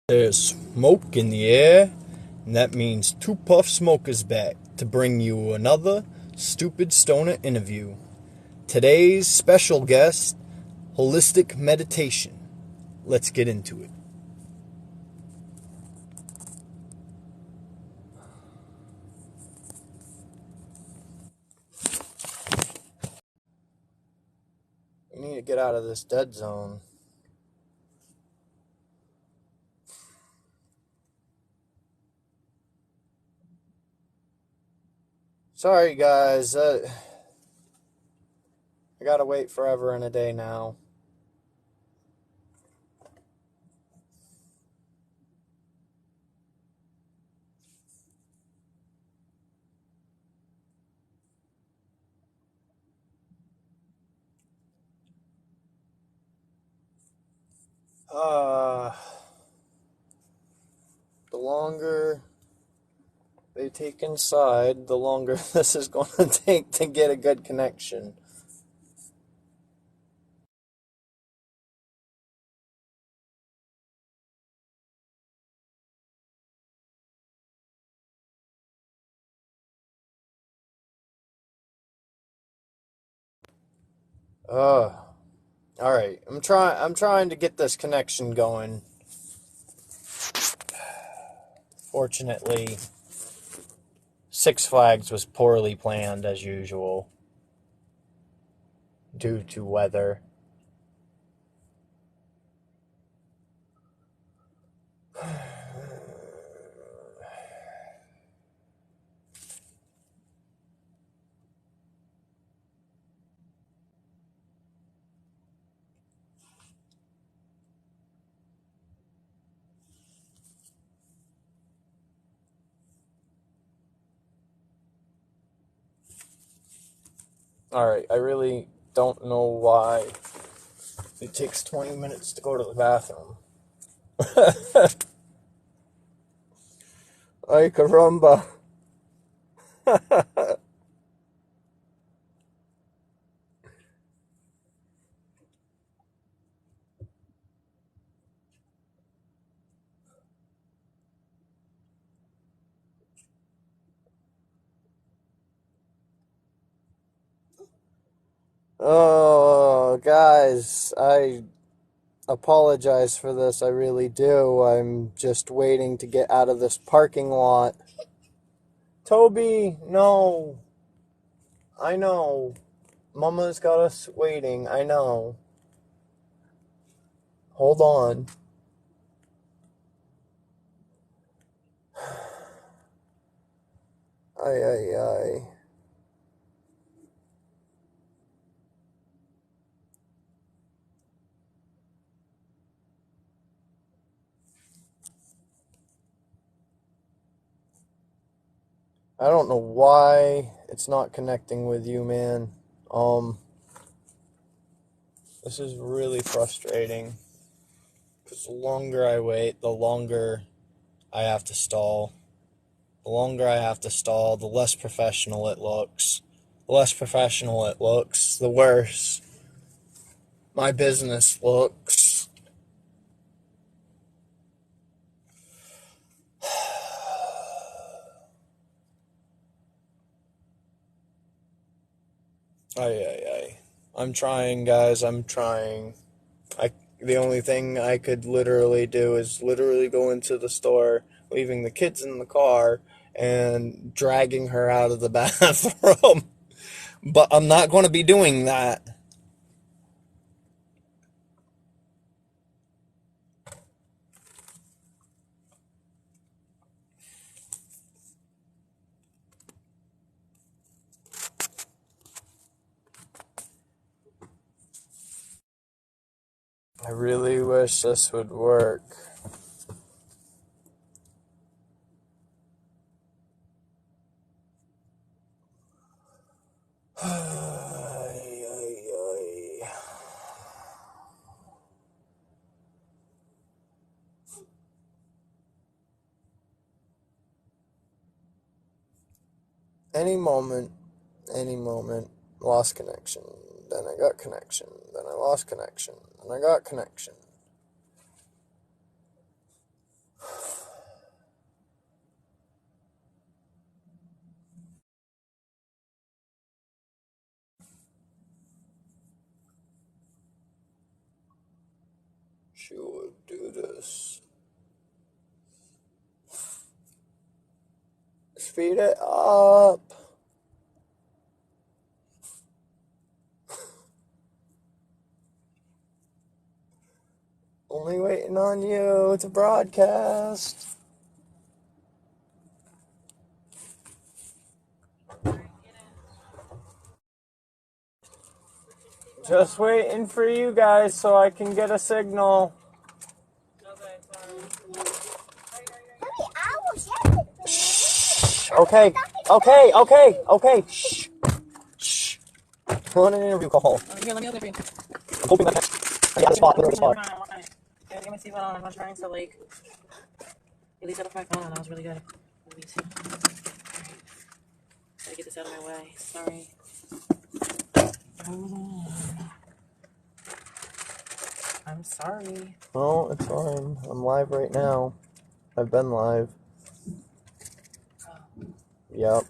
There's smoke in the air, and that means Two Puff Smoke is back to bring you another Stupid Stoner interview. Today's special guest, Holistic Meditation. Let's get into it. We need to get out of this dead zone. Sorry, guys. I gotta wait forever and a day now. The longer they take inside, the longer this is going to take to get a good connection. All right. I'm trying to get this connection going. Fortunately, Six Flags was poorly planned as usual due to weather. Alright, I really don't know why it takes 20 minutes to go to the bathroom. Ay, caramba. Oh, guys, I apologize for this. I really do. I'm just waiting to get out of this parking lot. Toby, no. I know. Mama's got us waiting. I know. Hold on. Ay, ay, ay. I don't know why it's not connecting with you, man. This is really frustrating. Because the longer I wait, the longer I have to stall. The longer I have to stall, the less professional it looks. The less professional it looks, the worse my business looks. Ay, ay, ay. I'm trying, guys. I'm trying. The only thing I could literally do is literally go into the store, leaving the kids in the car, and dragging her out of the bathroom. But I'm not going to be doing that. I really wish this would work. Ay, ay, ay. Any moment, lost connection. Then I got connection. Then I lost connection. Then I got connection. She would do this. Speed it up. Only waiting on you to broadcast. Just waiting for you guys so I can get a signal. Shh. Okay. Shh. Shh. We're on an interview call. Here, let me open it for you. I'm hoping that I got a spot. Literally a spot. Okay, let me see what I was trying to like. At least out of my phone, that was really good. Let me see. Gotta get this out of my way. Sorry. I'm sorry. Oh, it's fine. I'm live right now. I've been live. Yep.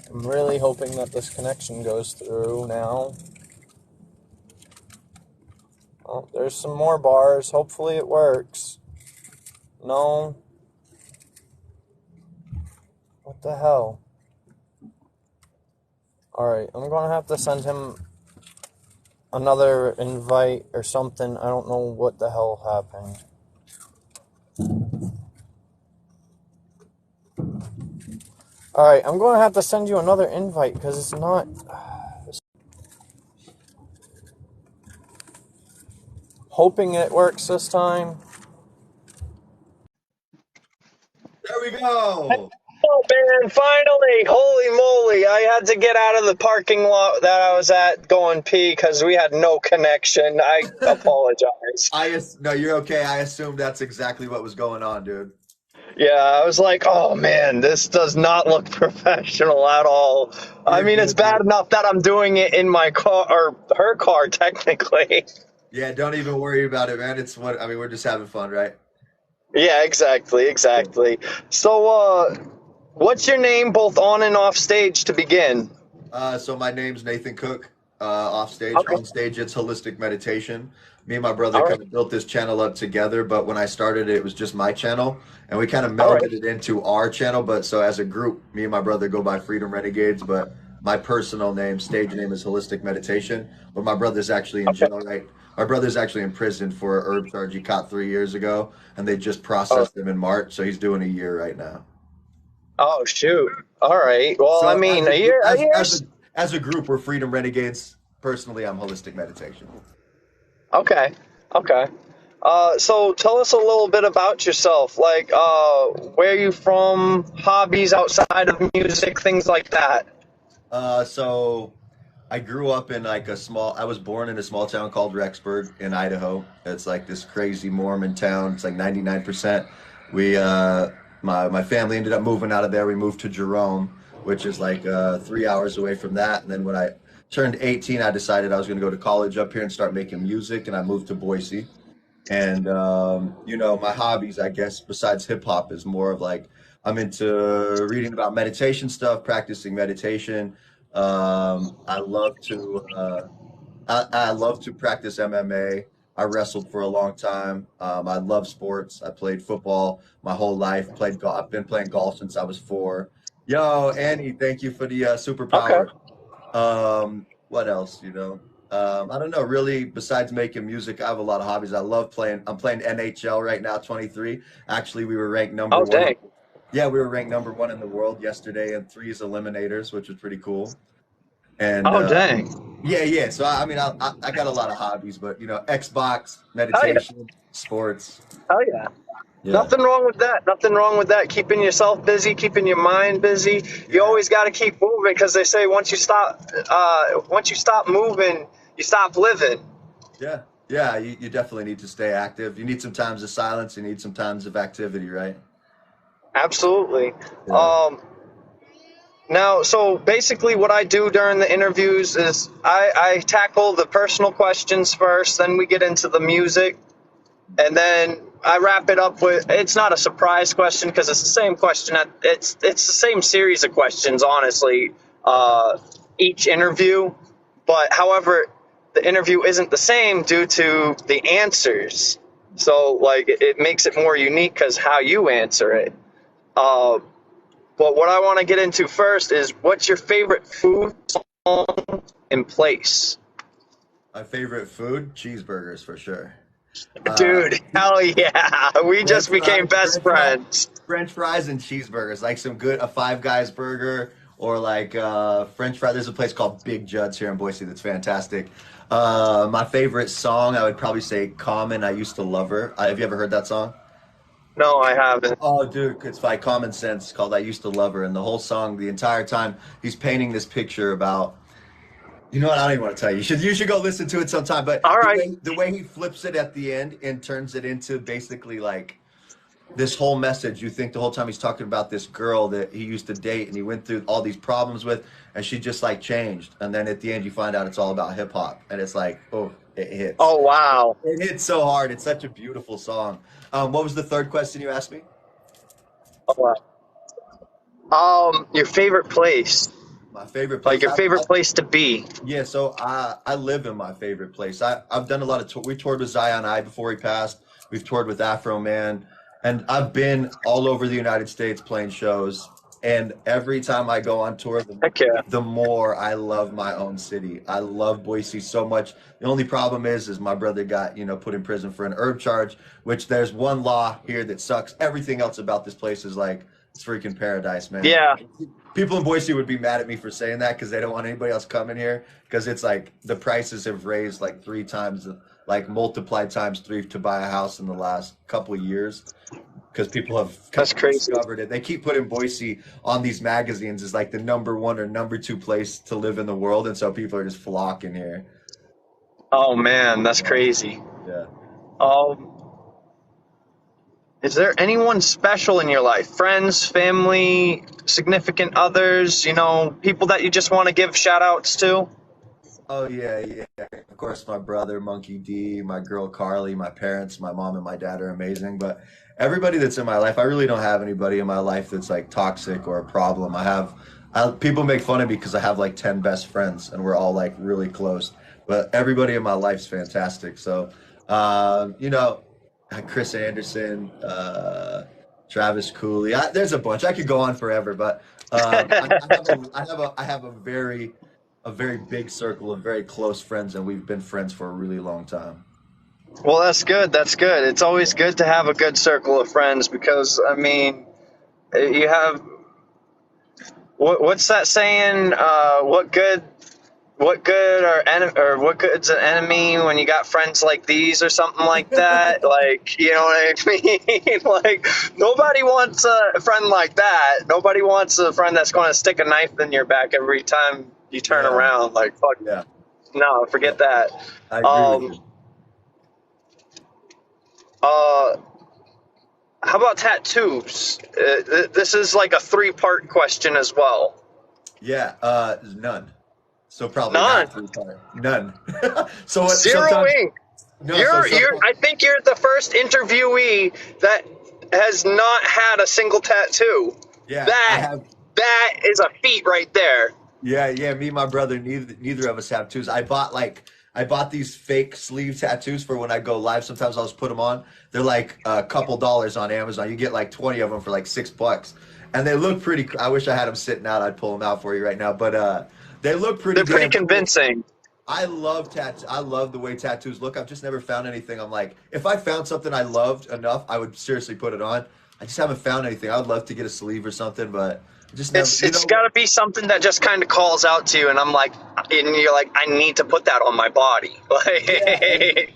I'm really hoping that this connection goes through now. Oh, there's some more bars. Hopefully it works. No. What the hell? Alright, I'm gonna have to send him another invite or something. I don't know what the hell happened. Alright, I'm gonna have to send you another invite because it's not... Hoping it works this time. There we go. Oh man, finally! Holy moly! I had to get out of the parking lot that I was at going pee because we had no connection. I apologize. No, you're okay. I assumed that's exactly what was going on, dude. Yeah, I was like, oh man, this does not look professional at all. I You're mean, it's good, bad dude. enough that I'm doing it in my car, or her car, technically. Yeah, don't even worry about it, man. We're just having fun, right? Yeah, exactly. So, what's your name both on and off stage to begin? So my name's Nathan Cook. Off stage, Okay, on stage, it's holistic meditation. Me and my brother all kind right, of built this channel up together, but when I started it, it was just my channel, and we kind of all right, melded it into our channel. But so as a group, me and my brother go by Freedom Renegades, but my personal name, stage name is Holistic Meditation. But my brother's actually in okay, jail, right? My brother's actually in prison for a herb charge he caught 3 years ago, and they just oh, processed him in March, so he's doing a year right now. oh shoot, all right. Well, I So mean, as a group, a as year. as a group, we're Freedom Renegades. Personally, I'm Holistic Meditation. Okay, okay. So tell us a little bit about yourself, like, where you from, hobbies outside of music, things like that. So I grew up in like I was born in a small town called Rexburg in Idaho. It's like this crazy Mormon town. It's like 99%. We, my family ended up moving out of there. We moved to Jerome, which is like 3 hours away from that. And then when I turned 18, I decided I was going to go to college up here and start making music. And I moved to Boise. And my hobbies, I guess, besides hip hop, is more of like I'm into reading about meditation stuff, practicing meditation. I love to I love to practice MMA. I wrestled for a long time. I love sports. I played football my whole life. Played golf. I've been playing golf since I was 4. Yo, Annie, thank you for the Okay. superpower. What else, I don't know, really, besides making music, I have a lot of hobbies. I'm playing NHL right now, 23. Actually, we were ranked number Oh, one. dang. Yeah, we were ranked number one in the world yesterday in threes eliminators, which was pretty cool. And Oh, dang. yeah, yeah. So I got a lot of hobbies, but Xbox, Oh, yeah. meditation, sports. Oh, yeah. Yeah, Nothing wrong with that. Nothing wrong with that. Keeping yourself busy, keeping your mind busy. You yeah, always got to keep moving because they say once you stop moving, you stop living. yeah, yeah. You definitely need to stay active. You need some times of silence. You need some times of activity, right? Absolutely. Yeah. Um, Now, so basically, what I do during the interviews is I tackle the personal questions first, then we get into the music, and then I wrap it up with, it's not a surprise question because it's the same question. It's the same series of questions, honestly, each interview. But however, the interview isn't the same due to the answers. So like it makes it more unique because how you answer it. Uh, but what I want to get into first is what's your favorite food, song, and place? My favorite food, cheeseburgers for sure. Uh, Dude, hell yeah. We French just became fries, best friends. French fries and cheeseburgers, like some good a Five Guys burger or like French fry. There's a place called Big Judd's here in Boise that's fantastic. My favorite song, I would probably say Common. I used to love her. Have you ever heard that song? No, I haven't. Oh, dude, it's by Common Sense called "I Used to Love Her," and the whole song, the entire time, he's painting this picture about. You know what? I don't even want to tell you. You should go listen to it sometime. But All right. the way he flips it at the end and turns it into basically like this whole message. You think the whole time he's talking about this girl that he used to date and he went through all these problems with, and she just like changed. And then at the end, you find out it's all about hip hop, and it's like, oh, it hits. Oh, wow. It hits so hard. It's such a beautiful song. What was the third question you asked me? Oh, wow. Your favorite place, My favorite like place. your favorite place to be. Yeah, so I live in my favorite place. I've done a lot of we toured with Zion I before he passed. We've toured with Afro Man, and I've been all over the United States playing shows. And every time I go on tour, Heck yeah. the more I love my own city. I love Boise so much. The only problem is my brother got put in prison for an herb charge, which there's one law here that sucks. Everything else about this place is like it's freaking paradise, man. Yeah. People in Boise would be mad at me for saying that because they don't want anybody else coming here because it's like the prices have raised like 3 times, like multiplied times 3 to buy a house in the last couple of years because people have That's crazy. discovered it. They keep putting Boise on these magazines as like the #1 or #2 place to live in the world, and so people are just flocking here. Oh, man, that's crazy. Yeah. Um, is there anyone special in your life? Friends, family, significant others, people that you just want to give shout outs to? Oh yeah, yeah. Of course, my brother Monkey D, my girl Carly, my parents, my mom and my dad are amazing. But everybody that's in my life, I really don't have anybody in my life that's like toxic or a problem. People make fun of me because I have like 10 best friends and we're all like really close. But everybody in my life's fantastic. So, Chris Anderson, Travis Cooley. There's a bunch. I could go on forever, but I have a very big circle of very close friends, and we've been friends for a really long time. Well, that's good. That's good. It's always good to have a good circle of friends because, I mean, you have what's that saying? What good or what good's an enemy when you got friends like these or something like that? Like, you know what I mean? Like, nobody wants a friend like that. Nobody wants a friend that's going to stick a knife in your back every time you turn Yeah, around. Like, fuck, yeah, no, forget that. I agree with Um, uh, how about tattoos? This is like a 3-part question as well. you. Yeah, none. So probably None. not 3 part. None. So Zero sometimes ink. no. So You're sometimes I think you're the first interviewee that has not had a single tattoo. yeah, I That have. that is a feat right there. Yeah, yeah. Me and my brother, neither of us have tattoos. I bought these fake sleeve tattoos for when I go live. Sometimes I'll just put them on. They're like a couple dollars on Amazon. You get like 20 of them for like $6, and they look pretty. I wish I had them sitting out. I'd pull them out for you right now. But they look pretty They're pretty damn cool. convincing. I love tattoos. I love the way tattoos look. I've just never found anything. I'm like, if I found something I loved enough, I would seriously put it on. I just haven't found anything. I would love to get a sleeve or something, but I just never. It's got to be something that just kind of calls out to you, and and you're like, I need to put that on my body. Yeah, Like,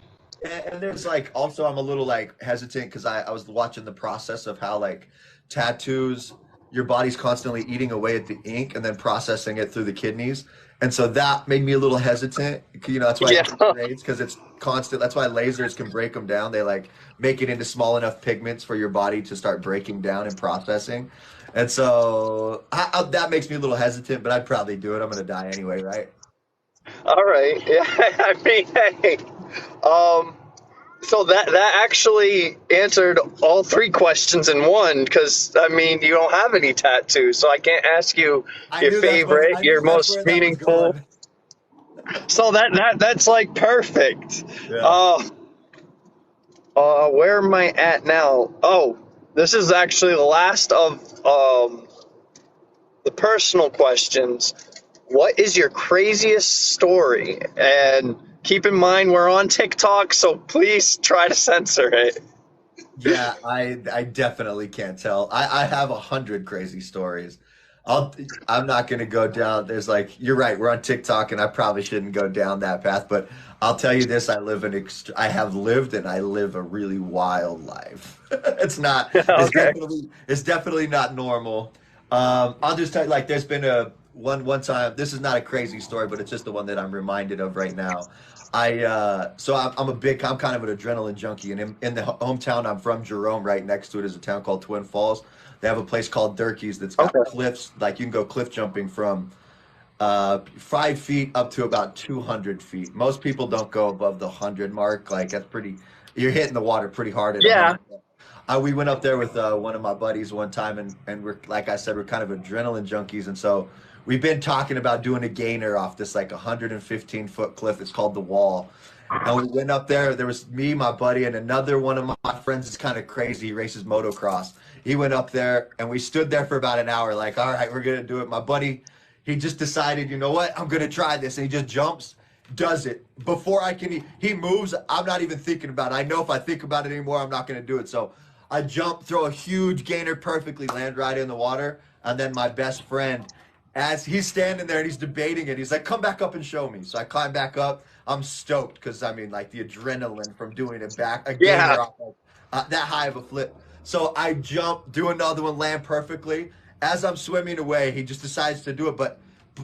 and there's like also I'm a little like hesitant because I was watching the process of how like tattoos, your body's constantly eating away at the ink and then processing it through the kidneys. And so that made me a little hesitant. That's why I yeah, get grades because it's constant. That's why lasers can break them down. They like make it into small enough pigments for your body to start breaking down and processing. And so that makes me a little hesitant, but I'd probably do it. I'm gonna die anyway, right? all right. Yeah, I mean, hey, um, So that actually answered all three questions in one, because I mean you don't have any tattoos, so I can't ask you your favorite, I your knew that's most where that was meaningful. going. So that's like perfect. Yeah. Uh, where am I at now? Oh, this is actually the last of the personal questions. What is your craziest story? And keep in mind we're on TikTok, so please try to censor it. Yeah, I definitely can't tell. I have 100 crazy stories. I'll I'm not gonna go down. There's like you're right. We're on TikTok, and I probably shouldn't go down that path. But I'll tell you this: I have lived, and I live a really wild life. It's not. Okay. It's definitely not normal. I'll just tell you, like, there's been a one time. This is not a crazy story, but it's just the one that I'm reminded of right now. I'm kind of an adrenaline junkie, and in the hometown I'm from, Jerome, right next to it is a town called Twin Falls. They have a place called Durkee's that's got Okay. cliffs, like you can go cliff jumping from 5 feet up to about 200 feet. Most people don't go above the 100 mark. Like that's pretty, you're hitting the water pretty hard at Yeah. 100. We went up there with one of my buddies one time, and we're like I said, we're kind of adrenaline junkies, and so we've been talking about doing a gainer off this like 115-foot cliff. It's called the Wall, and we went up there. There was me, my buddy, and another one of my friends is kind of crazy. He races motocross. He went up there, and we stood there for about an hour. Like, all right, we're gonna do it. My buddy, he just decided, you know what? I'm gonna try this, and he just jumps, does it before I can. He moves. I'm not even thinking about it. I know if I think about it anymore, I'm not gonna do it. So I jump, throw a huge gainer, perfectly land right in the water, and then my best friend, as he's standing there and he's debating it, he's like, "Come back up and show me." So I climb back up. I'm stoked because I mean, like the adrenaline from doing a Yeah. gainer off that high of a flip. So I jump, do another one, land perfectly. As I'm swimming away, he just decides to do it, but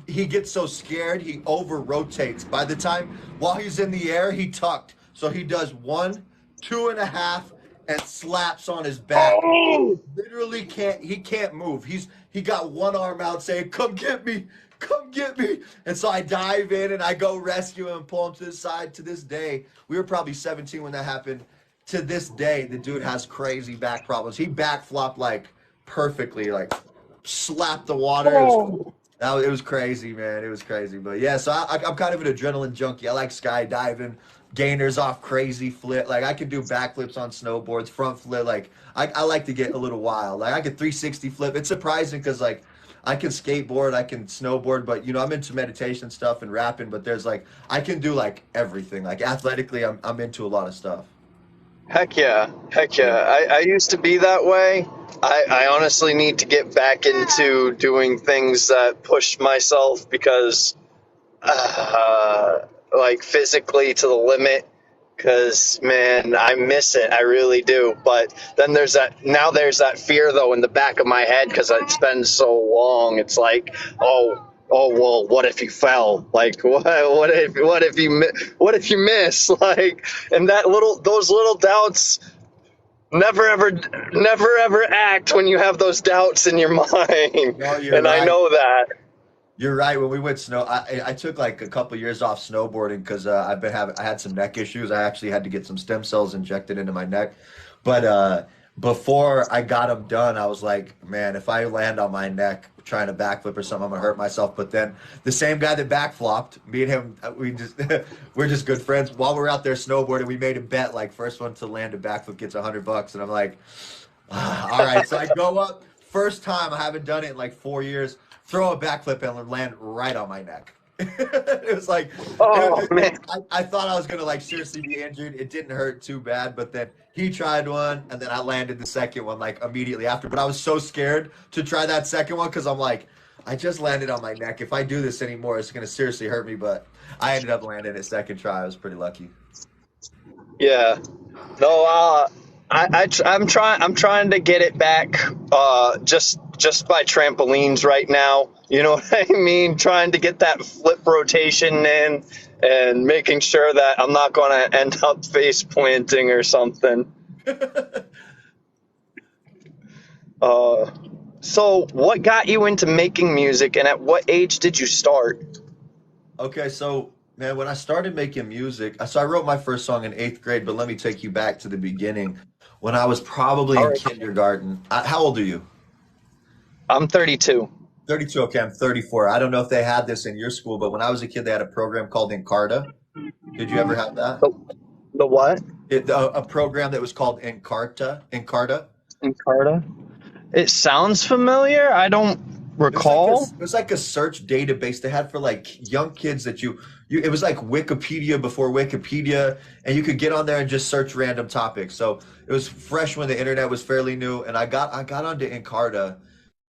he gets so scared he over rotates. By the time while he's in the air, he tucked. So he does one, two and a half, and slaps on his back. Oh. Literally can't move. He got one arm out saying, "Come get me, come get me." And so I dive in and I go rescue him, pull him to the side. To this day, we were probably 17 when that happened. To this day, the dude has crazy back problems. He back flopped like perfectly, like slapped the water. It was crazy, man. It was crazy. But yeah, so I'm kind of an adrenaline junkie. I like skydiving, gainers off crazy flip. Like I could do backflips on snowboards, front flip. Like I like to get a little wild. Like I could 360 flip. It's surprising because like I can skateboard, I can snowboard, but I'm into meditation stuff and rapping. But there's like I can do like everything. Like athletically, I'm into a lot of stuff. Heck yeah. Heck yeah. I used to be that way. I honestly need to get back into doing things that push myself, because uh, like physically to the limit, because man, I miss it. I really do. But then there's that fear though in the back of my head, because it's been so long. It's like, oh well, what if you fell? Like what if you miss? Like, and those little doubts never ever act when you have those doubts in your mind. No, you're And I right. know that. You're right. When we went I took like a couple years off snowboarding because I had some neck issues. I actually had to get some stem cells injected into my neck. But before I got them done, I was like, man, if I land on my neck trying to backflip or something, I'm gonna hurt myself. But then the same guy that backflopped, me and him, we just we're just good friends. While we're out there snowboarding, we made a bet like first one to land a backflip gets $100, and I'm like, all right, so I go up. First time, I haven't done it in like 4 years. Throw a backflip and land right on my neck. It was like, Oh man. I thought I was gonna like seriously be injured. It didn't hurt too bad, but then he tried one, and then I landed the second one like immediately after. But I was so scared to try that second one because I'm like, I just landed on my neck. If I do this anymore, it's gonna seriously hurt me. But I ended up landing it second try. I was pretty lucky. Yeah. No, I'm trying to get it back, just by trampolines right now. You know what I mean? Trying to get that flip rotation in, and making sure that I'm not going to end up face planting or something. Uh, so what got you into making music, and at what age did you start? Okay, so Man, when I started making music, so I wrote my first song in eighth grade, but let me take you back to the beginning. When I was probably All in right. kindergarten, how old are you? I'm 32. 32. Okay, I'm 34. I don't know if they had this in your school, but when I was a kid, they had a program called Encarta. Did you ever have that? The, the what? A program that was called Encarta. Encarta. Encarta? It sounds familiar. I don't recall. It was like a search database they had for like young kids that you it was like Wikipedia before Wikipedia, and you could get on there and just search random topics. So it was fresh when the internet was fairly new, and I got onto Encarta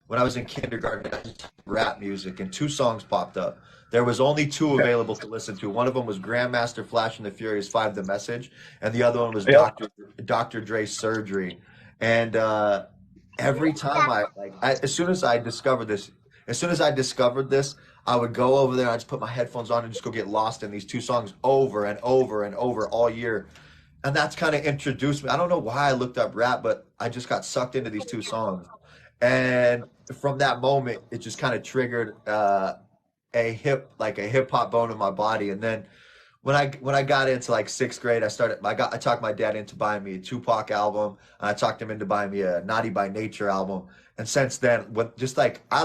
when I was in kindergarten. I just typed rap music, and two songs popped up. There was only two available to listen to. One of them was Grandmaster Flash and the Furious Five, The Message, and the other one was Yep. Dr. Dre's Surgery. And every time as soon as I discovered this, I would go over there and I just put my headphones on and just go get lost in these two songs over and over and over all year. And that's kind of introduced me. I don't know why I looked up rap, but I just got sucked into these two songs. And from that moment, it just kind of triggered a hip hop bone in my body. And then when I got into like sixth grade, I talked my dad into buying me a Tupac album. And I talked him into buying me a Naughty by Nature album. And since then, when just like I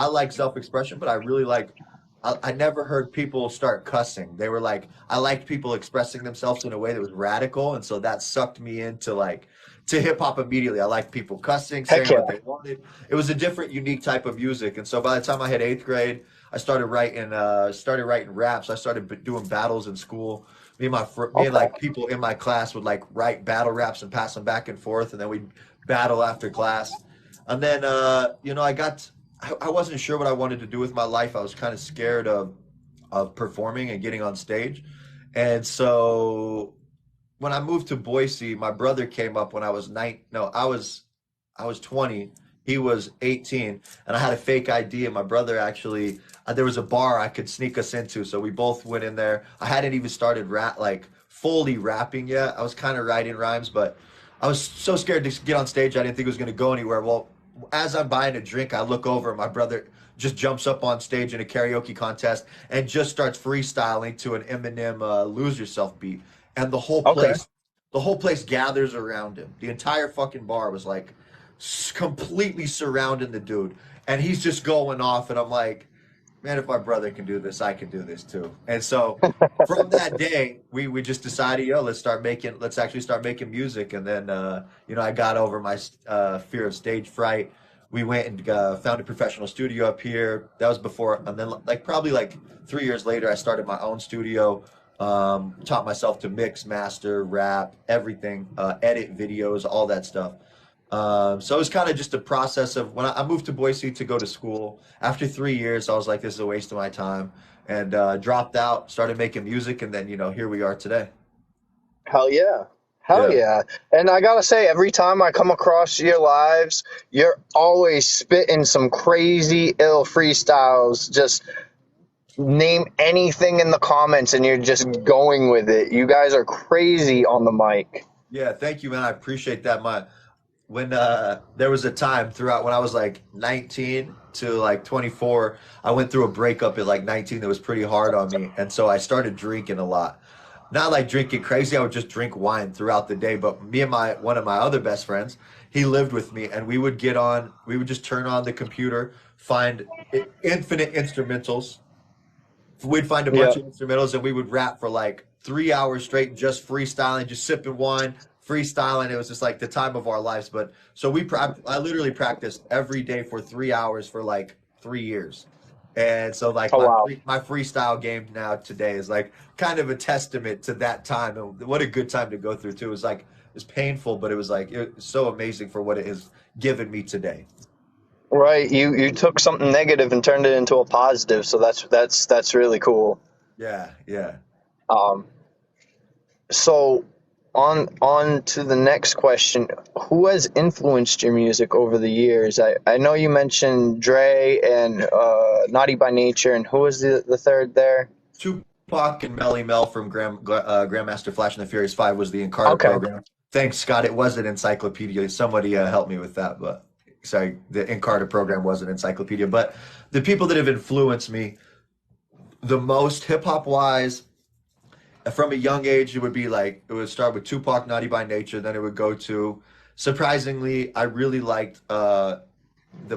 like self expression, but I really like. I never heard people start cussing. They were like, I liked people expressing themselves in a way that was radical, and so that sucked me into like to hip hop immediately. I liked people cussing, Heck saying what yeah. they wanted. It was a different, unique type of music, and so by the time I hit eighth grade, I started writing raps. I started doing battles in school. Me and Okay. like people in my class would like write battle raps and pass them back and forth, and then we'd battle after class. And then I wasn't sure what I wanted to do with my life. I was kind of scared of performing and getting on stage. And so when I moved to Boise, my brother came up when I was nine. No, I was 20. He was 18, and I had a fake ID. And my brother actually, there was a bar I could sneak us into, so we both went in there. I hadn't even started fully rapping yet. I was kind of writing rhymes, but I was so scared to get on stage. I didn't think it was going to go anywhere. Well, as I'm buying a drink, I look over, and my brother just jumps up on stage in a karaoke contest and just starts freestyling to an Eminem "Lose Yourself" beat, and Okay. the whole place gathers around him. The entire fucking bar was like completely surrounding the dude, and he's just going off, and I'm like, man, if my brother can do this, I can do this too. And so from that day, we just decided, yo, let's actually start making music. And then I got over my fear of stage fright. We went and found a professional studio up here. That was before, and then like probably like 3 years later, I started my own studio. Taught myself to mix, master, rap, everything, edit videos, all that stuff. So it was kind of just a process of when I moved to Boise to go to school. After 3 years, I was like, this is a waste of my time, and dropped out, started making music, and then here we are today. Hell yeah. Hell Yeah. yeah. And I gotta say, every time I come across your lives, you're always spitting some crazy ill freestyles. Just name anything in the comments and you're just going with it. You guys are crazy on the mic. Yeah, thank you, man. I appreciate that. When there was a time throughout when I was like 19 to like 24, I went through a breakup at like 19 that was pretty hard on me, and so I started drinking a lot. Not like drinking crazy, I would just drink wine throughout the day. But me and my one of my other best friends, he lived with me, and we would just turn on the computer, find infinite instrumentals. We'd find a Yeah. bunch of instrumentals, and we would rap for like 3 hours straight, just freestyling, just sipping wine, freestyling. It was just like the time of our lives. But so I literally practiced every day for 3 hours for like 3 years. And so like Oh, wow. my freestyle game now today is like kind of a testament to that time, and what a good time to go through too. It was like it's painful, but it was so amazing for what it has given me today. Right. You took something negative and turned it into a positive. So that's really cool. Yeah, yeah. Um, so on to the next question. Who has influenced your music over the years? I know you mentioned Dre and Naughty by Nature, and who was the third there? Tupac and Melly Mel from Grandmaster Flash and the Furious Five was the Encarta Okay. program. Thanks, Scott. It was an encyclopedia. Somebody helped me with that, but sorry, the Encarta program was an encyclopedia. But the people that have influenced me, the most hip hop wise from a young age, it would be like it would start with Tupac, Naughty by Nature. Then it would go to surprisingly, I really liked the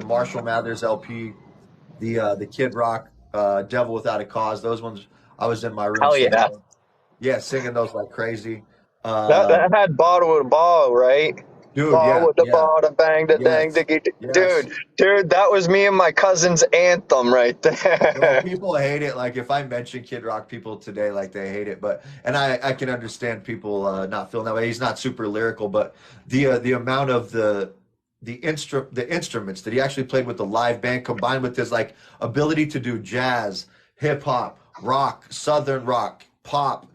Marshall Mathers LP, the Kid Rock, Devil Without a Cause. Those ones I was in my room Hell singing yeah. those. Yeah, singing those like crazy. That Uh, that had bottle with the ball, right? dude, Ball yeah, with the yeah, ball, the bang, the dang, yes, diggy, yes. dude, that was me and my cousin's anthem right Well, there. people hate it. Like if I mention Kid Rock, people today like they hate it. But and I can understand people not feeling that way. He's not super lyrical, but the amount of the instruments that he actually played with the live band, combined with his like ability to do jazz, hip hop, rock, southern rock, pop,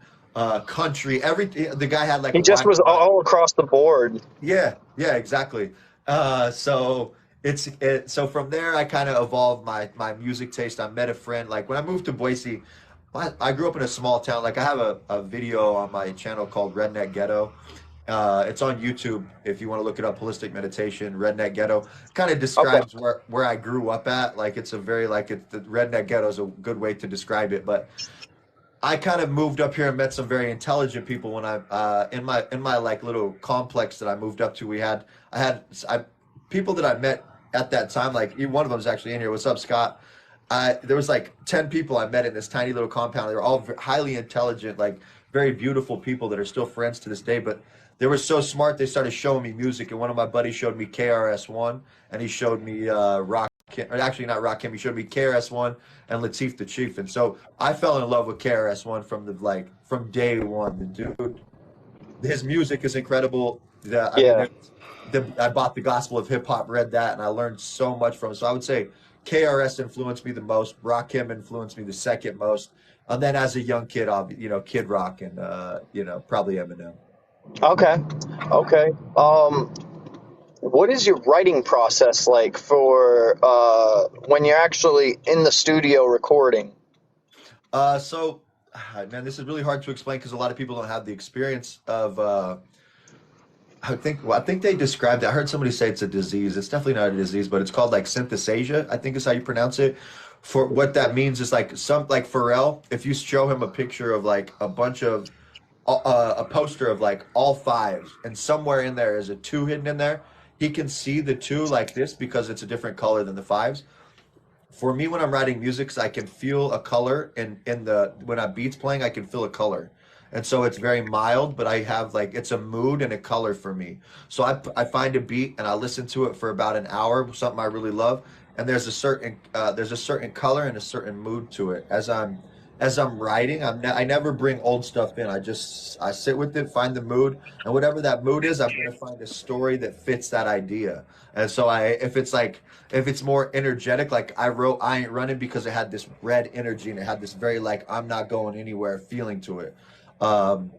country. Everything. The guy had like He a just wide was variety. all across the board. Yeah, yeah, exactly. So so from there I kind of evolved my music taste. I met a friend. Like when I moved to Boise, I grew up in a small town. Like I have a video on my channel called Redneck Ghetto. It's on YouTube if you want to look it up. Holistic meditation, Redneck Ghetto. Kind of Okay. describes where I grew up at. Like it's a very like the Redneck Ghetto is a good way to describe it. But I kind of moved up here and met some very intelligent people when I in my like little complex that I moved up to. I people that I met at that time. Like one of them is actually in here. What's up, Scott? There was like 10 people I met in this tiny little compound. They were all highly intelligent, like very beautiful people that are still friends to this day. But they were so smart. They started showing me music, and one of my buddies showed me KRS-One, and he showed me Rock. Or actually, not Rock Kim. He showed me KRS-One and Latif the Chief, and so I fell in love with KRS-One from the like from day one. The dude, his music is incredible. I mean, Yeah. I bought the Gospel of Hip Hop, read that, and I learned so much from it. So I would say KRS influenced me the most. Rakim influenced me the second most, and then as a young kid, Kid Rock and probably Eminem. Okay. Okay. What is your writing process like for when you're actually in the studio recording? So, man, this is really hard to explain because a lot of people don't have the experience of. I think they described it. I heard somebody say it's a disease. It's definitely not a disease, but it's called like synesthesia, I think is how you pronounce it. For what that means is like like Pharrell, if you show him a picture of like a bunch of a poster of like all fives, and somewhere in there is a two hidden in there, he can see the two like this because it's a different color than the fives. For me, when I'm writing music, 'cause I can feel a color in the when a beat's playing, I can feel a color. And so it's very mild, but I have like it's a mood and a color for me. So I find a beat and I listen to it for about an hour, something I really love, and there's a certain color and a certain mood to it. As I'm writing, I never bring old stuff in. I sit with it, find the mood, and whatever that mood is, I'm gonna find a story that fits that idea. And so if it's more energetic, like I wrote I Ain't Running because it had this red energy and it had this very like I'm not going anywhere feeling to it. Um,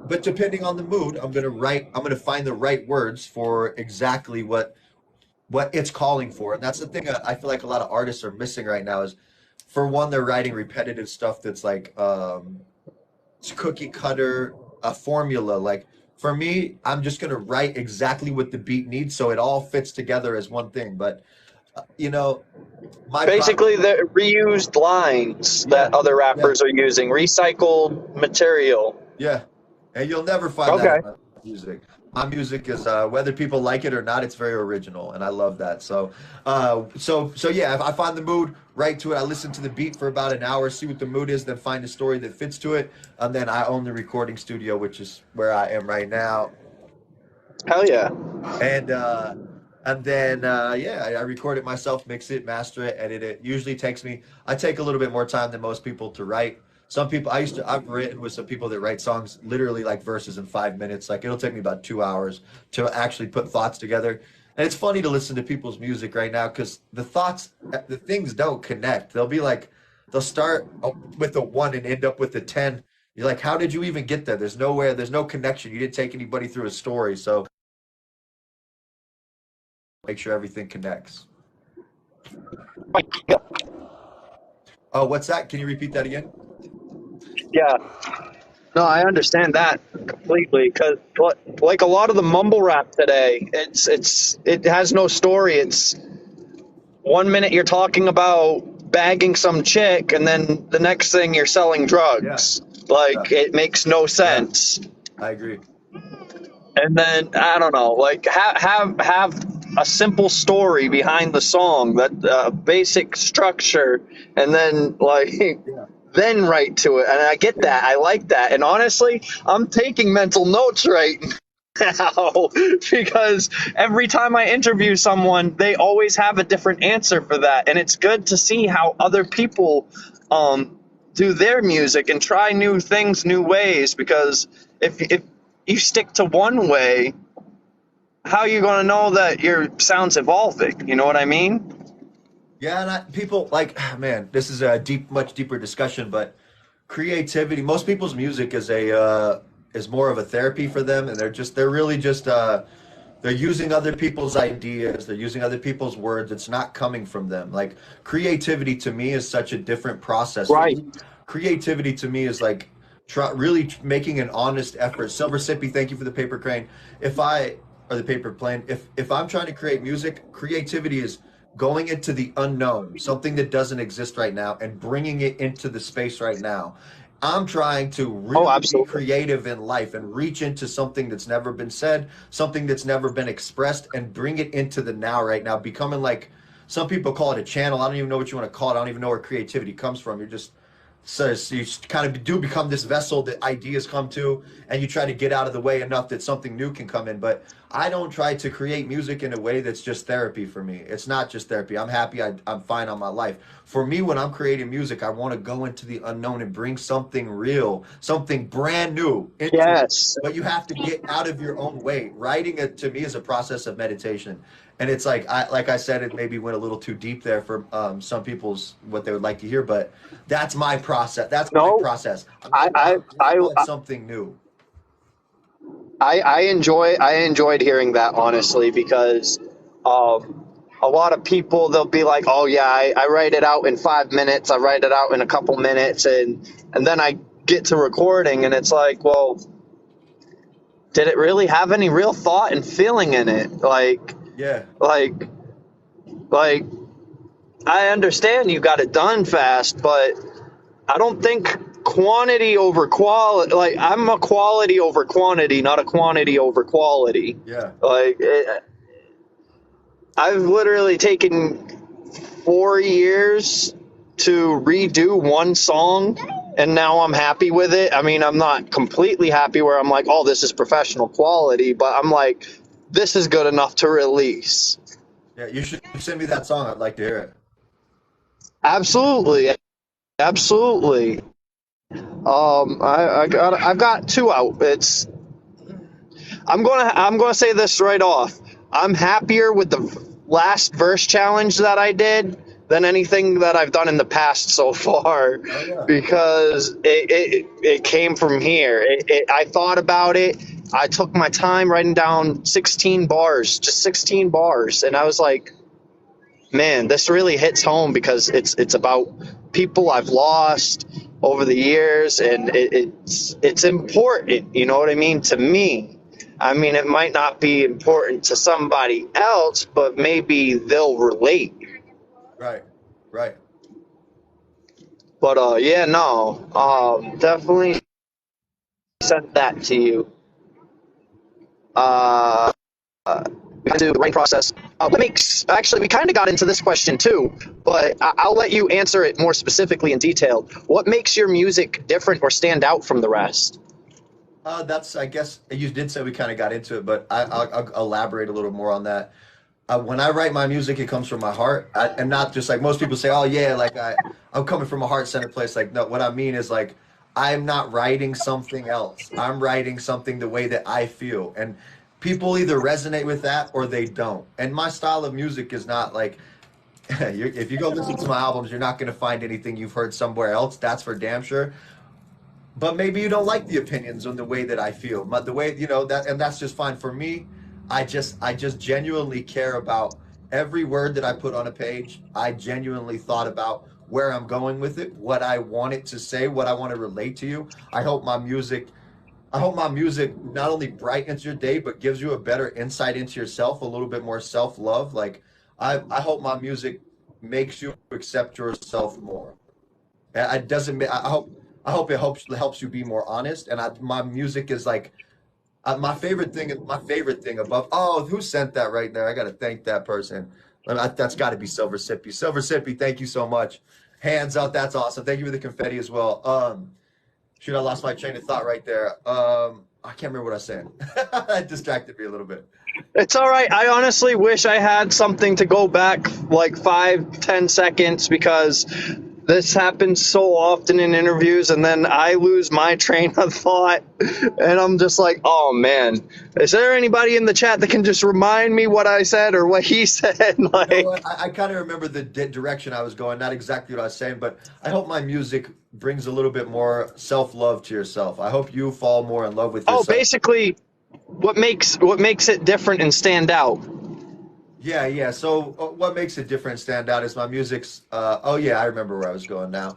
but depending on the mood, I'm gonna find the right words for exactly what it's calling for. And that's the thing I feel like a lot of artists are missing right now is for one, they're writing repetitive stuff that's like it's cookie cutter, a formula. Like for me, I'm just gonna write exactly what the beat needs so it all fits together as one thing. But you know, my problem. Basically, the reused lines Yeah, that other yeah. rappers are using, recycled material. Yeah, and you'll never find that in Okay. my music. My music is whether people like it or not, it's very original, and I love that. So yeah, if I find the mood, write to it. I listen to the beat for about an hour, see what the mood is, then find a story that fits to it, and then I own the recording studio, which is where I am right now. Hell yeah. And then yeah, I record it myself, mix it, master it, edit it. Usually takes me. I take a little bit more time than most people to write. Some people I've written with some people that write songs literally like verses in 5 minutes. Like it'll take me about 2 hours to actually put thoughts together. And it's funny to listen to people's music right now because the things don't connect. They'll be like, they'll start with a one and end up with a 10. You're like, how did you even get there? There's nowhere, there's no connection. You didn't take anybody through a story. So make sure everything connects. Oh, what's that? Can you repeat that again? Yeah. No, I understand that completely because, like a lot of the mumble rap today, it has no story. It's 1 minute you're talking about bagging some chick, and then the next thing you're selling drugs. Like, Yeah. it makes no sense. I agree. And then I don't know, like have a simple story behind the song, that basic structure, and then like Yeah. then write to it. And I get that, I like that, and honestly, I'm taking mental notes right now because every time I interview someone, they always have a different answer for that, and it's good to see how other people do their music and try new things, new ways. Because if you stick to one way, how are you going to know that your sound's evolving? You know what I mean? Yeah, and people like, man, this is a much deeper discussion, but creativity. Most people's music is more of a therapy for them, and they're really just they're using other people's ideas, they're using other people's words. It's not coming from them. Like creativity to me is such a different process. Right. Creativity to me is like really making an honest effort. Silver Sippy, thank you for the paper crane. Or the paper plane, if I'm trying to create music, creativity is going into the unknown, something that doesn't exist right now, and bringing it into the space right now. I'm trying to really be Absolutely. creative in life and reach into something that's never been said, something that's never been expressed, and bring it into the now right now, becoming like, some people call it a channel. I don't even know what you want to call it. I don't even know where creativity comes from. You're just, so you kind of do become this vessel that ideas come to, and you try to get out of the way enough that something new can come in. But I don't try to create music in a way that's just therapy for me. It's not just therapy. I'm happy. I'm fine on my life. For me, when I'm creating music, I want to go into the unknown and bring something real, something brand new into it. Yes. But you have to get out of your own way. Writing it to me is a process of meditation. And it's like I said, it maybe went a little too deep there for some people's what they would like to hear, but that's my process. That's my No, process. I I want something new. I enjoyed hearing that, honestly, because a lot of people, they'll be like, oh yeah, I write it out in 5 minutes, I write it out in a couple minutes, and then I get to recording, and it's like, well, did it really have any real thought and feeling in it? Yeah, Like I understand you got it done fast, but I don't think quantity over quality. Like, I'm a quality over quantity, not a quantity over quality. yeah, I've literally taken 4 years to redo one song, and now I'm happy with it. I mean, I'm not completely happy where I'm like, oh, this is professional quality, but I'm like, this is good enough to release. yeah. You should send me that song. I'd like to hear it. Absolutely, absolutely. I've got two out. I'm gonna say this right off. I'm happier with the last verse challenge that I did than anything that I've done in the past so far, Oh yeah, because it came from here. I thought about it. I took my time writing down 16 bars, just 16 bars, and I was like, man, this really hits home because it's about people I've lost over the years, and it's important. You know what I mean? To me. I mean, it might not be important to somebody else, but maybe they'll relate. right, right. But yeah, no, definitely sent that to you. Uh, we can do the writing process. What makes actually we kind of got into this question too, but I'll let you answer it more specifically and detailed. What makes your music different or stand out from the rest? I guess you did say we kind of got into it, but I'll elaborate a little more on that. When I write my music, it comes from my heart, and not just like most people say, oh yeah, like I'm coming from a heart-centered place. Like, no, what I mean is like, I'm not writing something else. I'm writing something the way that I feel, and people either resonate with that or they don't. And my style of music is not like, if you go listen to my albums, you're not going to find anything you've heard somewhere else. That's for damn sure. But maybe you don't like the opinions on the way that I feel, but the way, that, and that's just fine for me. I just genuinely care about every word that I put on a page. I genuinely thought about where I'm going with it, what I want it to say, what I want to relate to you. I hope my music not only brightens your day, but gives you a better insight into yourself, a little bit more self-love. Like, I hope my music makes you accept yourself more. It doesn't. I hope it helps you be more honest. And my music is like my favorite thing. My favorite thing above. Oh, who sent that right there? I got to thank that person. That's got to be Silver Sippy. Silver Sippy, thank you so much. Hands up. That's awesome. Thank you for the confetti as well. Shoot, I lost my train of thought right there. I can't remember what I was saying. It distracted me a little bit. It's all right. I honestly wish I had something to go back like 5-10 seconds, because this happens so often in interviews, and then I lose my train of thought, and I'm just like, oh man, is there anybody in the chat that can just remind me what I said or what he said? You know Like, what? I kind of remember the direction I was going, not exactly what I was saying, but I hope my music brings a little bit more self-love to yourself. I hope you fall more in love with oh, yourself. basically, what makes it different and stand out? Yeah, yeah. So what makes it different and stand out is my music's. Oh yeah, I remember where I was going now.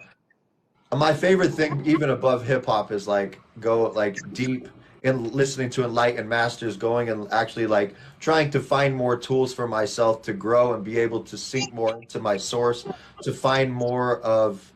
My favorite thing, even above hip hop, is like go like deep in listening to enlightened masters, going and actually like trying to find more tools for myself to grow and be able to sink more into my source, to find more of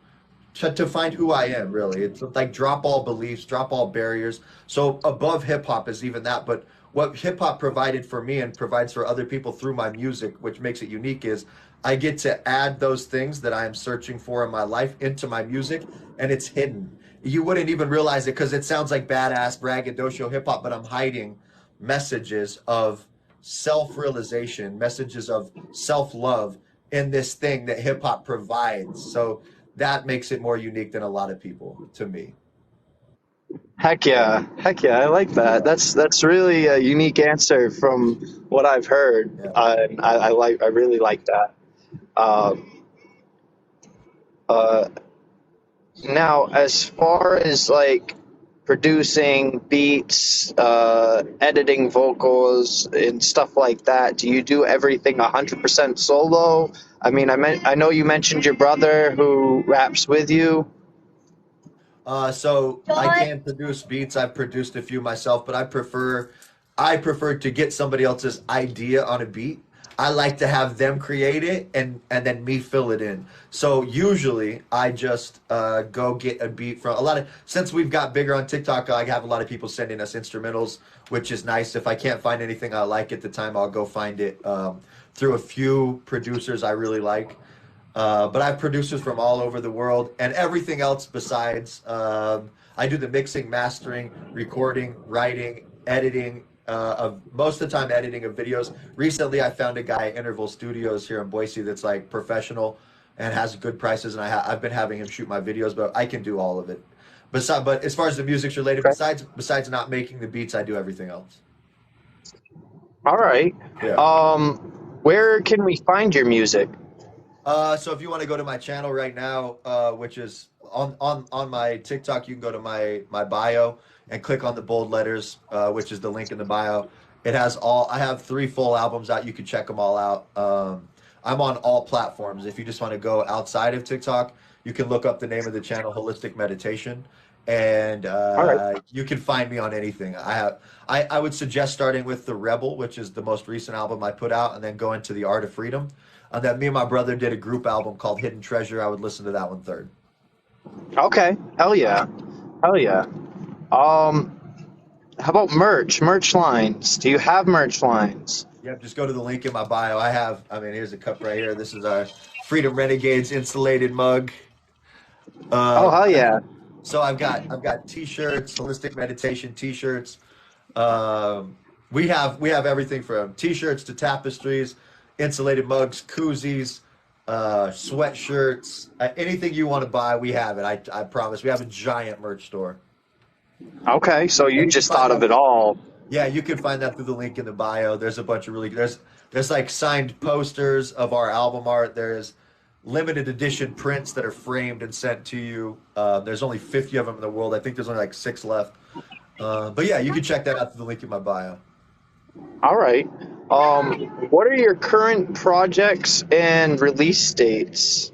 to find who I am really. It's like drop all beliefs, drop all barriers. So above hip hop is even that, but what hip hop provided for me and provides for other people through my music, which makes it unique, is I get to add those things that I am searching for in my life into my music, and it's hidden. You wouldn't even realize it because it sounds like badass braggadocio hip hop, but I'm hiding messages of self-realization, messages of self-love in this thing that hip hop provides. So that makes it more unique than a lot of people to me. Heck yeah, I like that. That's really a unique answer from what I've heard. Yeah. I really like that. Um, uh, Now, as far as like producing beats, editing vocals, and stuff like that, do you do everything 100% solo? I mean, I know you mentioned your brother who raps with you. So I can produce beats. I've produced a few myself, but I prefer to get somebody else's idea on a beat. I like to have them create it and then me fill it in. So usually I just go get a beat from a lot of, since we've got bigger on TikTok, I have a lot of people sending us instrumentals, which is nice. If I can't find anything I like at the time, I'll go find it through a few producers I really like. But I have producers from all over the world and everything else besides. I do the mixing, mastering, recording, writing, editing, of most of the time editing of videos. Recently, I found a guy at Interval Studios here in Boise that's like professional and has good prices, and I've been having him shoot my videos, but I can do all of it. But as far as the music's related, Okay. besides not making the beats, I do everything else. All right. Yeah. Where can we find your music? So if you want to go to my channel right now, which is on my TikTok, you can go to my bio and click on the bold letters, which is the link in the bio. It has I have 3 full albums out. You can check them all out. I'm on all platforms. If you just want to go outside of TikTok, you can look up the name of the channel, Holistic Meditation, and All right. you can find me on anything. I would suggest starting with The Rebel, which is the most recent album I put out, and then go into The Art of Freedom. And then me and my brother did a group album called Hidden Treasure. I would listen to that one third. Okay. Hell yeah. Hell yeah. Um, how about merch lines? Do you have merch lines? Yep, just go to the link in my bio. Here's a cup right here. This is our Freedom Renegades insulated mug. Oh, hell yeah. So I've got t-shirts, Holistic Meditation t-shirts. We have everything from t-shirts to tapestries, insulated mugs, koozies, sweatshirts, anything you want to buy, we have it. I promise. We have a giant merch store. Okay, so you And you can just find thought of that. it all. Yeah, you can find that through the link in the bio. There's a bunch of there's like signed posters of our album art. There's limited edition prints that are framed and sent to you. There's only 50 of them in the world. I think there's only like 6 left. But yeah, you can check that out through the link in my bio. All right. What are your current projects and release dates?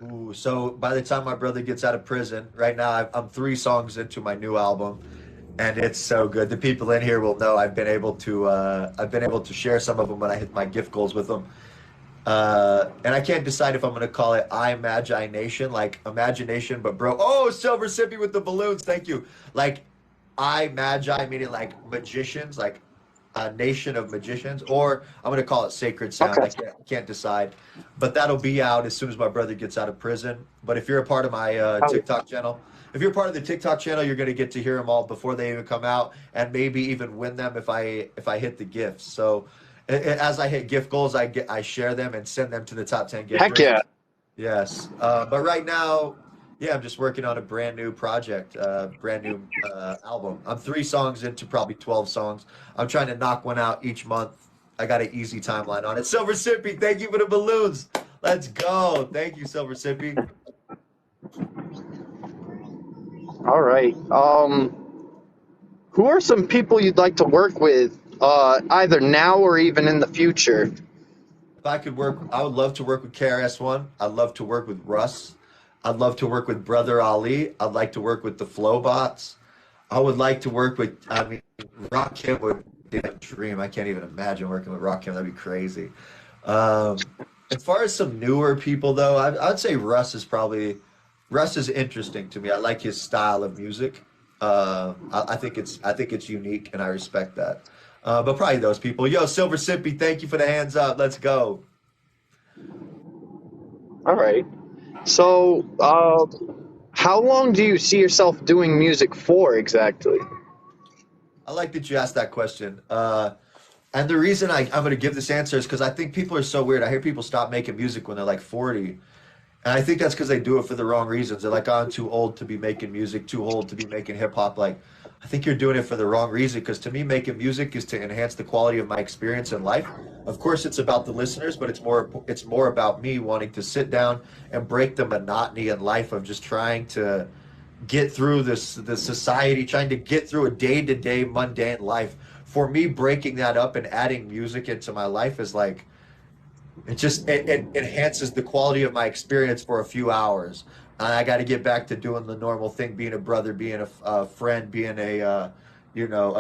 Ooh, so by the time my brother gets out of prison, right now I'm 3 songs into my new album, and it's so good. The people in here will know I've been able to share some of them when I hit my gift goals with them. And I can't decide if I'm gonna call it I Magi Nation, like imagination, but bro, oh, Silver Sippy with the balloons, thank you. Like I Magi, meaning like magicians, like a nation of magicians, or I'm gonna call it Sacred Sound. Okay. I can't decide, but that'll be out as soon as my brother gets out of prison. But if you're a part of my Oh, TikTok channel, if you're part of the TikTok channel, you're gonna get to hear them all before they even come out, and maybe even win them if I hit the gifts. So as I hit gift goals, I share them and send them to the top 10 heck gifters. yeah. Yes, but right now, yeah, I'm just working on a brand new project, brand new album. I'm 3 songs into probably 12 songs. I'm trying to knock one out each month. I got an easy timeline on it. Silver Sippy, thank you for the balloons. Let's go. Thank you, Silver Sippy. All right. Who are some people you'd like to work with, either now or even in the future? If I could work, I would love to work with KRS-One. I'd love to work with Russ. I'd love to work with Brother Ali. I'd like to work with the Flowbots. I would like to work with, I mean, Rakim would be a dream. I can't even imagine working with Rakim. That'd be crazy. Um, as far as some newer people, though, I'd say Russ is interesting to me. I like his style of music. I think it's unique, and I respect that. But probably those people. Yo, Silver Sippy, thank you for the hands up. Let's go. All right. So, how long do you see yourself doing music for exactly? I like that you asked that question. And the reason I'm going to give this answer is because I think people are so weird. I hear people stop making music when they're like 40. And I think that's because they do it for the wrong reasons. They're like, oh, I'm too old to be making music, too old to be making hip hop. Like, I think you're doing it for the wrong reason. Because to me, making music is to enhance the quality of my experience in life. Of course, it's about the listeners, but it's more about me wanting to sit down and break the monotony in life of just trying to get through the society, trying to get through a day-to-day mundane life. For me, breaking that up and adding music into my life is like it enhances the quality of my experience for a few hours. And I got to get back to doing the normal thing, being a brother, being a friend, being a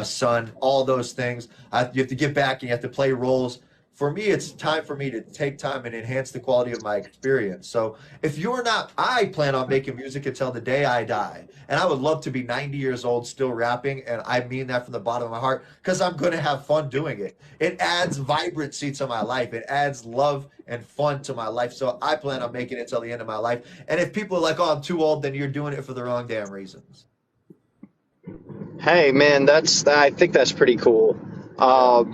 son, all those things. You have to get back and you have to play roles. For me, it's time for me to take time and enhance the quality of my experience. So if you're not, I plan on making music until the day I die. And I would love to be 90 years old still rapping. And I mean that from the bottom of my heart because I'm going to have fun doing it. It adds vibrancy to my life. It adds love and fun to my life. So I plan on making it till the end of my life. And if people are like, oh, I'm too old, then you're doing it for the wrong damn reasons. Hey, man, I think that's pretty cool. Yeah.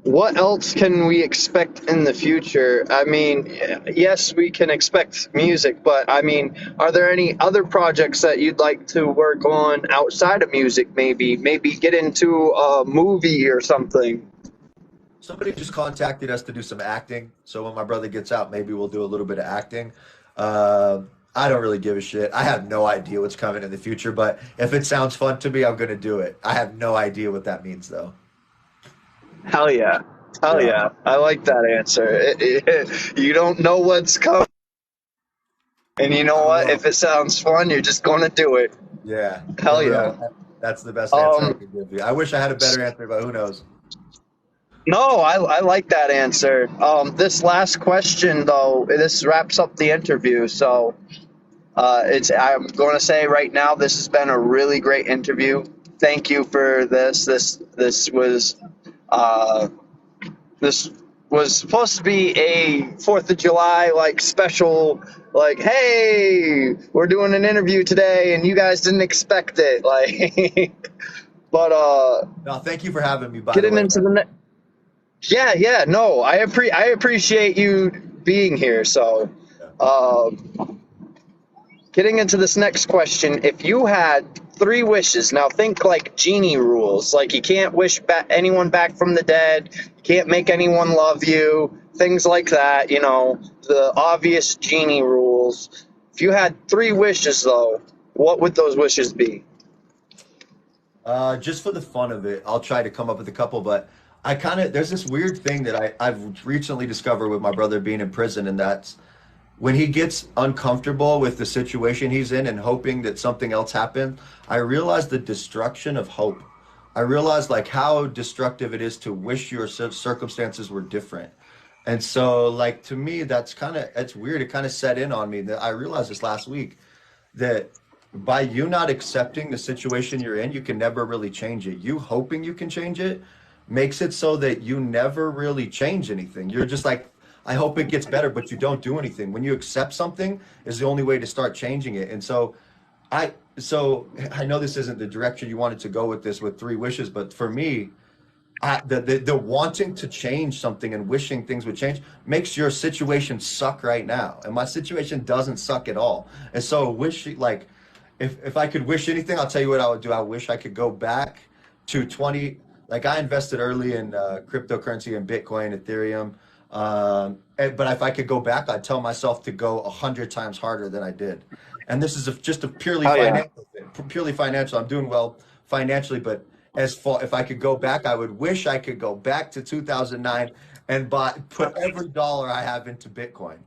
What else can we expect in the future? I mean, yes, we can expect music, but I mean, are there any other projects that you'd like to work on outside of music? Maybe get into a movie or something. Somebody just contacted us to do some acting. So when my brother gets out, maybe we'll do a little bit of acting. I don't really give a shit. I have no idea what's coming in the future, but if it sounds fun to me, I'm going to do it. I have no idea what that means, though. Hell yeah. Hell Yeah. yeah. I like that answer. You don't know what's coming. And you know I what? will. If it sounds fun, you're just going to do it. Yeah, Hell for yeah. real. That's the best answer I Um, can give you. I wish I had a better answer, but who knows? no, I like that answer. This last question, though, this wraps up the interview. So I'm going to say right now, this has been a really great interview. Thank you for this. Uh, This was supposed to be a 4th of July like special, like, hey, we're doing an interview today and you guys didn't expect it. Like, but No, thank you for having me, by the getting way, into man. the yeah, no, I appreciate you being here. So, Yeah. uh, getting into this next question, if you had 3 wishes, now think like genie rules, like you can't wish anyone back from the dead, you can't make anyone love you, things like that, the obvious genie rules. If you had 3 wishes, though, what would those wishes be? Just for the fun of it, I'll try to come up with a couple, but there's this weird thing that I've recently discovered with my brother being in prison, and that's when he gets uncomfortable with the situation he's in and hoping that something else happened, I realize the destruction of hope. I realize like how destructive it is to wish your circumstances were different. And so, like, to me, that's kind of, it's weird. It kind of set in on me that I realized this last week that by you not accepting the situation you're in, you can never really change it. You hoping you can change it makes it so that you never really change anything. You're just like, I hope it gets better, but you don't do anything. When you accept something is the only way to start changing it. And so I know this isn't the direction you wanted to go with this with three wishes, but for me, the wanting to change something and wishing things would change makes your situation suck right now. And my situation doesn't suck at all. And so wish like if I could wish anything, I'll tell you what I would do. I wish I could go back to 20, like I invested early in cryptocurrency and Bitcoin, Ethereum. But if I could go back, I'd tell myself to go 100 times harder than I did. And this is just a purely Oh yeah. financial thing, purely financial. I'm doing well financially, but as far if I could go back, I would wish I could go back to 2009 and put every dollar I have into Bitcoin.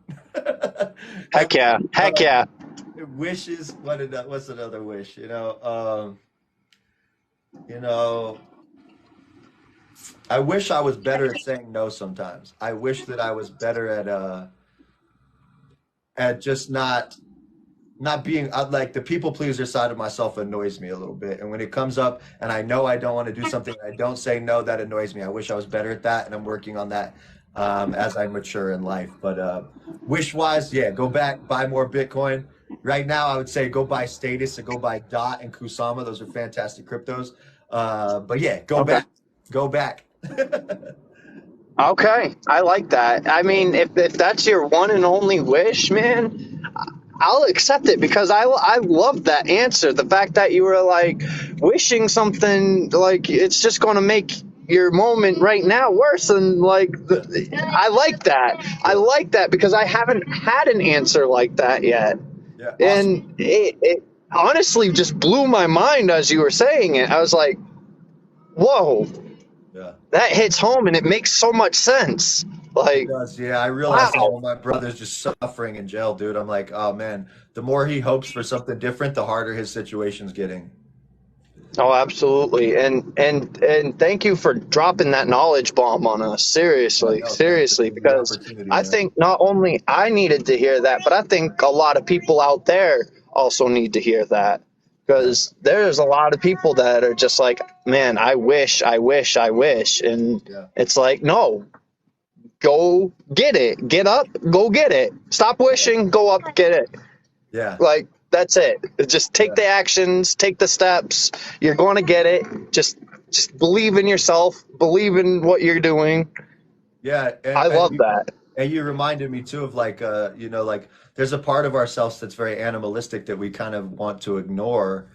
Heck Every yeah. Heck dollar. yeah. Wishes. What's another wish? You know, I wish I was better at saying no sometimes. I wish that I was better at just not being like the people pleaser side of myself annoys me a little bit. And when it comes up and I know I don't want to do something, I don't say no, that annoys me. I wish I was better at that, and I'm working on that as I mature in life. But wish wise, yeah, go back, buy more Bitcoin. Right now, I would say go buy Status and go buy Dot and Kusama. Those are fantastic cryptos. But yeah, Okay. go back. Okay. I like that. I mean, if that's your one and only wish, man, I'll accept it because I love that answer. The fact that you were like wishing something like it's just going to make your moment right now worse, and like I like that. I Yeah, like that because I haven't had an answer like that yet, yeah, awesome. and it honestly just blew my mind as you were saying it. I was like, whoa, Yeah. that hits home, and it makes so much sense. It Like, does, yeah. I realized that wow. when my brother's just suffering in jail, dude. I'm like, oh man, the more he hopes for something different, the harder his situation's getting. Oh, absolutely. And thank you for dropping that knowledge bomb on us. Yeah, Seriously, no, thanks for seriously, giving me the because opportunity, I man. think not only I needed to hear that, but I think a lot of people out there also need to hear that. Yeah, Because there's a lot of people that are just like, man, I wish, I wish, I wish. And yeah, it's like, no, go get it. Get up, go get it. Stop yeah, wishing, go up, get it. yeah, Like that's it. Just take yeah, the actions, take the steps. You're going to get it. Just believe in yourself, believe in what you're doing. yeah. I love that. And you reminded me too of like, like there's a part of ourselves that's very animalistic that we kind of want to ignore.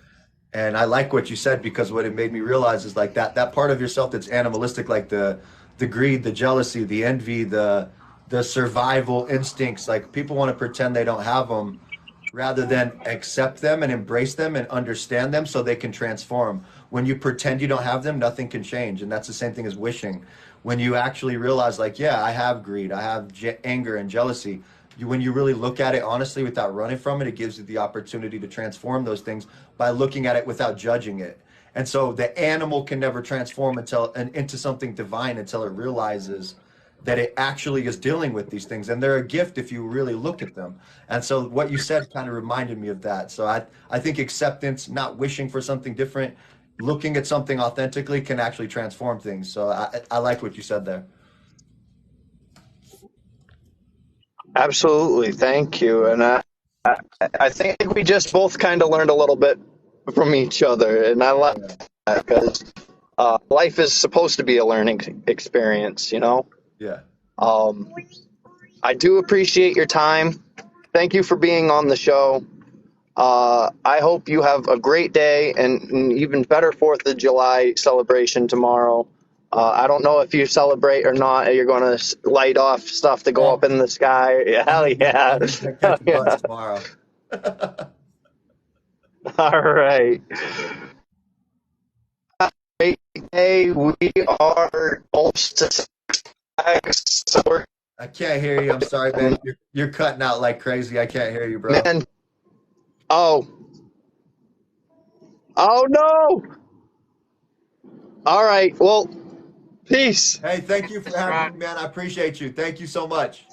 And I like what you said because what it made me realize is like that part of yourself that's animalistic, like the greed, the jealousy, the envy, the survival instincts. Like people want to pretend they don't have them rather than accept them and embrace them and understand them so they can transform. When you pretend you don't have them, nothing can change. And that's the same thing as wishing. When you actually realize, like, yeah, I have greed, I have anger and jealousy. When you really look at it honestly without running from it, it gives you the opportunity to transform those things by looking at it without judging it. And so the animal can never transform into something divine until it realizes that it actually is dealing with these things, and they're a gift if you really look at them. And so what you said kind of reminded me of that. So I think acceptance, not wishing for something different, looking at something authentically can actually transform things. So I like what you said there. Absolutely. Thank you. And I think we just both kind of learned a little bit from each other. And I like Yeah, that because life is supposed to be a learning experience, you know? yeah, Um, I do appreciate your time. Thank you for being on the show. I hope you have a great day and an even better 4th of July celebration tomorrow. I don't know if you celebrate or not. You're going to light off stuff to go yeah. up in the sky. Hell yeah. I'm gonna Hell catch a yeah. bus tomorrow. All right. Hey, we are almost to 6, so we're, I can't hear you. I'm sorry, man. You're cutting out like crazy. I can't hear you, bro. man. Oh, oh no. All right. Well, Peace. Hey, thank you for having me, man. I appreciate you. Thank you so much.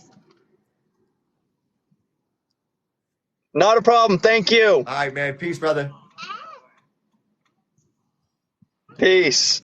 Not a problem. Thank you. All right, man. Peace, brother. Peace.